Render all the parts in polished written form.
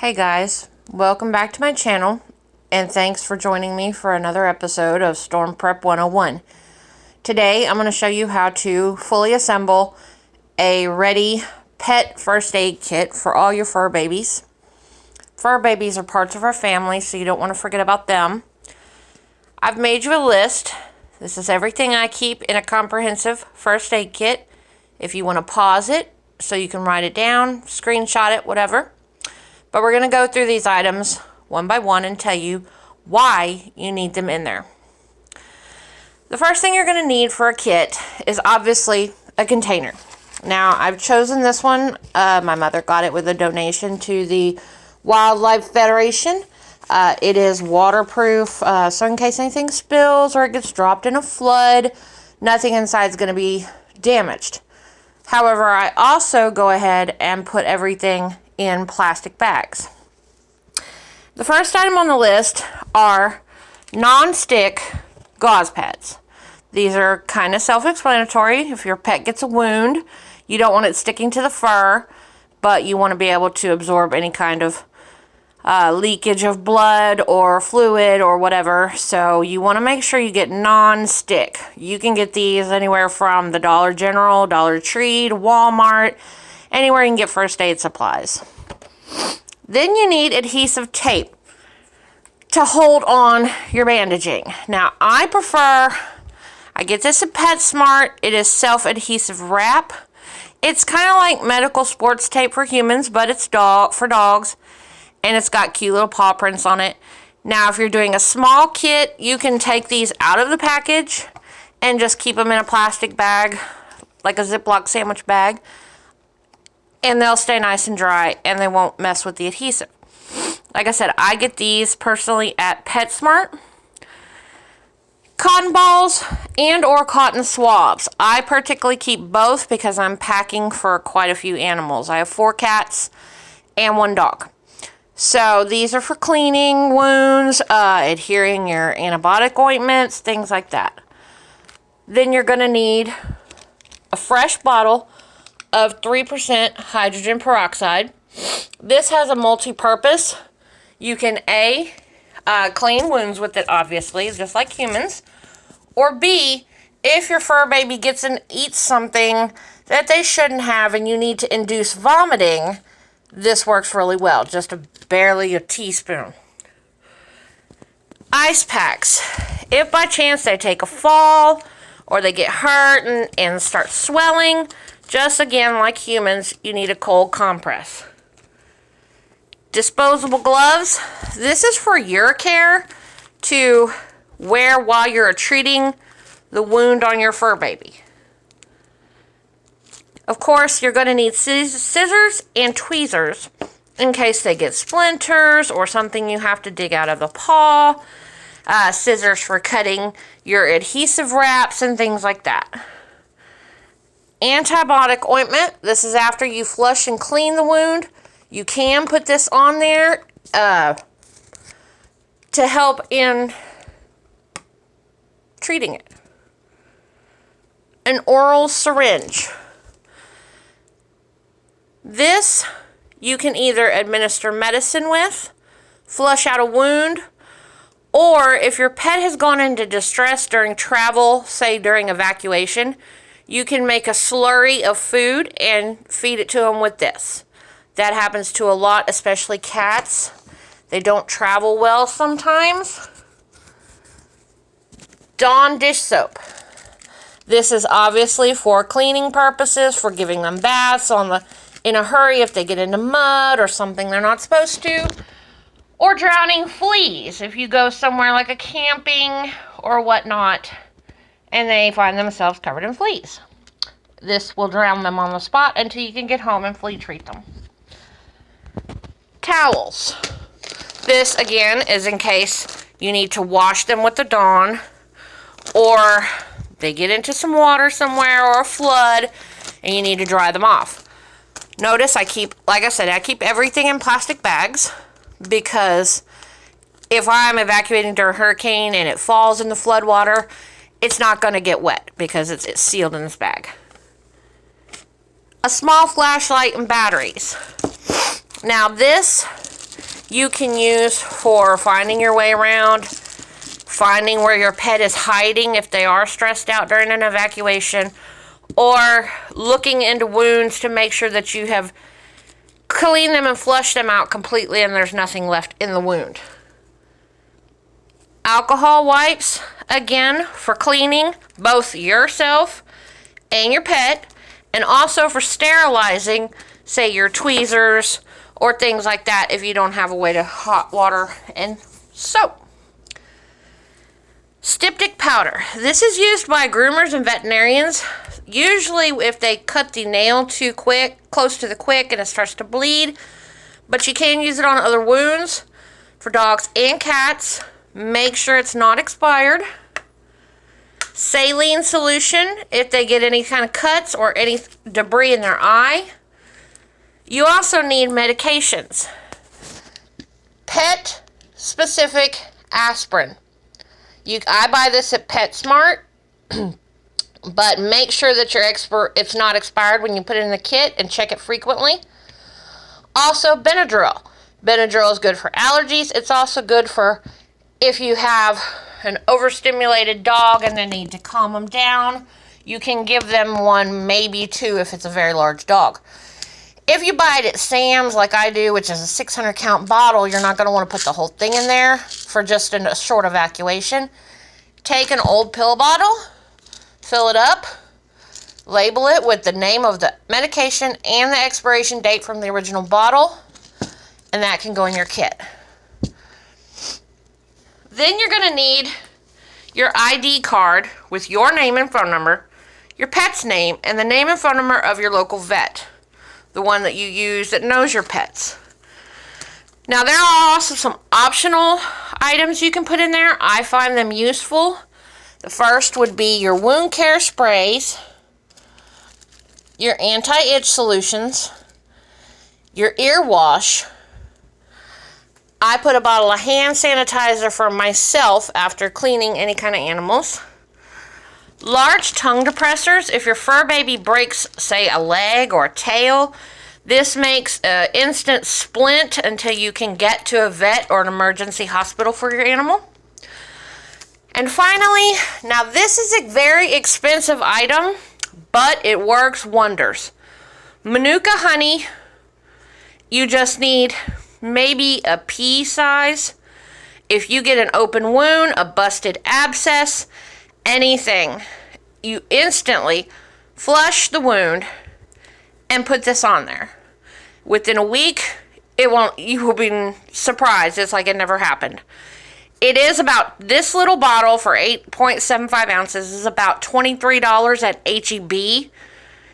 Hey guys, welcome back to my channel, and thanks for joining me for another episode of Storm Prep 101. Today I'm going to show you how to fully assemble a ready pet first aid kit for all your fur babies. Fur babies are parts of our family, so you don't want to forget about them. I've made you a list. This is everything I keep in a comprehensive first aid kit. If you want to pause it so you can write it down, screenshot it, whatever. But we're going to go through these items one by one and tell you why you need them in there. The first thing you're going to need for a kit is obviously a container. Now, I've chosen this one. My mother got it with a donation to the Wildlife Federation. It is waterproof, so in case anything spills or it gets dropped in a flood, nothing inside is going to be damaged. However, I also go ahead and put everything in plastic bags. The first item on the list are non-stick gauze pads. These are kind of self-explanatory. If your pet gets a wound, you don't want it sticking to the fur, but you want to be able to absorb any kind of leakage of blood or fluid or whatever, so you want to make sure you get non-stick. You can get these anywhere from the Dollar General, Dollar Tree, to Walmart, anywhere you can get first aid supplies. Then you need adhesive tape to hold on your bandaging. Now, I get this at PetSmart. It is self-adhesive wrap. It's kind of like medical sports tape for humans, but it's for dogs, and it's got cute little paw prints on it. Now, if you're doing a small kit, you can take these out of the package and just keep them in a plastic bag, like a Ziploc sandwich bag, and they'll stay nice and dry, and they won't mess with the adhesive. Like I said, I get these personally at PetSmart. Cotton balls and or cotton swabs. I particularly keep both because I'm packing for quite a few animals. I have 4 cats and 1 dog. So these are for cleaning wounds, adhering your antibiotic ointments, things like that. Then you're going to need a fresh bottle of 3% hydrogen peroxide. This has a multi-purpose. You can A, clean wounds with it, obviously, just like humans. Or B, if your fur baby gets and eats something that they shouldn't have and you need to induce vomiting, this works really well. Just barely a teaspoon. Ice packs. If by chance they take a fall or they get hurt and start swelling, just again, like humans, you need a cold compress. Disposable gloves. This is for your care to wear while you're treating the wound on your fur baby. Of course, you're going to need scissors and tweezers in case they get splinters or something you have to dig out of the paw. Scissors for cutting your adhesive wraps and things like that. Antibiotic ointment. This is after you flush and clean the wound. You can put this on there to help in treating it. An oral syringe. This you can either administer medicine with, flush out a wound, or if your pet has gone into distress during travel, say during evacuation, you can make a slurry of food and feed it to them with this. That happens to a lot, especially cats. They don't travel well sometimes. Dawn dish soap. This is obviously for cleaning purposes, for giving them baths in a hurry if they get into mud or something they're not supposed to. Or drowning fleas if you go somewhere like a camping or whatnot and they find themselves covered in fleas. This will drown them on the spot until you can get home and flea treat them. Towels. This, again, is in case you need to wash them with the Dawn, or they get into some water somewhere or a flood and you need to dry them off. Notice I keep everything in plastic bags because if I'm evacuating during a hurricane and it falls in the flood water, it's not going to get wet because it's sealed in this bag. A small flashlight and batteries. Now this you can use for finding your way around, finding where your pet is hiding if they are stressed out during an evacuation, or looking into wounds to make sure that you have cleaned them and flushed them out completely and there's nothing left in the wound. Alcohol wipes, again, for cleaning both yourself and your pet, and also for sterilizing, say, your tweezers or things like that if you don't have a way to hot water and soap. Styptic powder. This is used by groomers and veterinarians. Usually if they cut the nail too quick, close to the quick, and it starts to bleed. But you can use it on other wounds for dogs and cats. Make sure it's not expired. Saline solution if they get any kind of cuts or any debris in their eye. You also need medications. Pet specific aspirin. I buy this at PetSmart, but make sure that it's not expired when you put it in the kit, and check it frequently. Also, Benadryl. Benadryl is good for allergies. It's also good for if you have an overstimulated dog and they need to calm them down. You can give them one, maybe two, if it's a very large dog. If you buy it at Sam's, like I do, which is a 600 count bottle, you're not going to want to put the whole thing in there for just a short evacuation. Take an old pill bottle, fill it up, label it with the name of the medication and the expiration date from the original bottle, and that can go in your kit. Then you're going to need your ID card with your name and phone number, your pet's name, and the name and phone number of your local vet, the one that you use that knows your pets. Now, there are also some optional items you can put in there. I find them useful. The first would be your wound care sprays, your anti-itch solutions, your ear wash. I put a bottle of hand sanitizer for myself after cleaning any kind of animals. Large tongue depressors. If your fur baby breaks, say, a leg or a tail, this makes an instant splint until you can get to a vet or an emergency hospital for your animal. And finally, now this is a very expensive item, but it works wonders. Manuka Honey. You just need maybe a pea size. If you get an open wound, a busted abscess, anything, you instantly flush the wound and put this on there. Within a week, you will be surprised. It's like it never happened. It is about, this little bottle for 8.75 ounces is about $23 at H-E-B.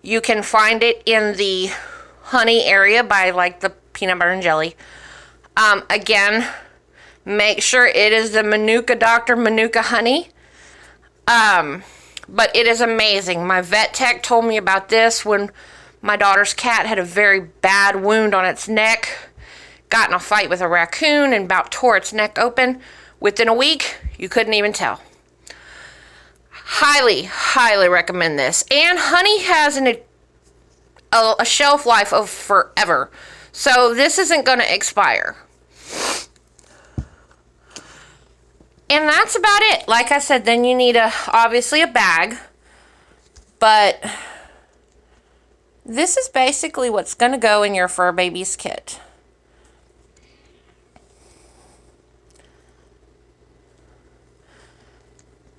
You can find it in the honey area by like the peanut butter and jelly. Again, make sure it is the Dr. Manuka Honey. But it is amazing. My vet tech told me about this when my daughter's cat had a very bad wound on its neck, got in a fight with a raccoon and about tore its neck open. Within a week, you couldn't even tell. Highly, highly recommend this. And honey has a shelf life of forever. So this isn't going to expire. And that's about it. Like I said, then you need obviously a bag. But this is basically what's going to go in your fur baby's kit.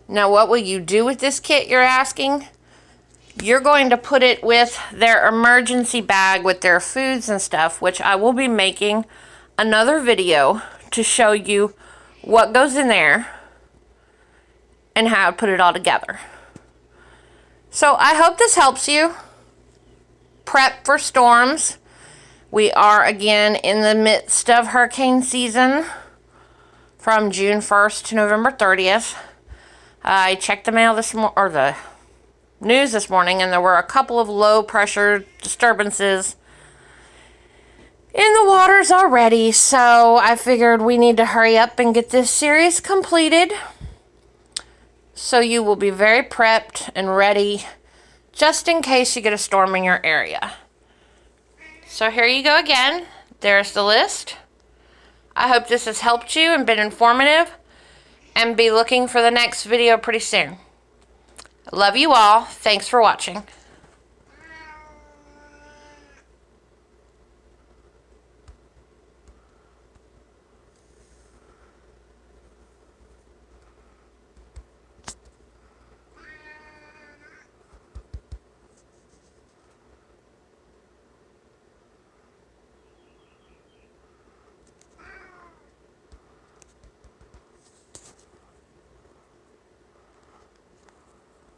Now, what will you do with this kit, you're asking? You're going to put it with their emergency bag with their foods and stuff, which I will be making another video to show you what goes in there and how to put it all together. So I hope this helps you prep for storms. We are again in the midst of hurricane season from June 1st to November 30th. I checked the mail or the news this morning, and there were a couple of low pressure disturbances in the waters already, so I figured we need to hurry up and get this series completed so you will be very prepped and ready just in case you get a storm in your area. So here you go again. There's the list. I hope this has helped you and been informative, and be looking for the next video pretty soon. I love you all. Thanks for watching.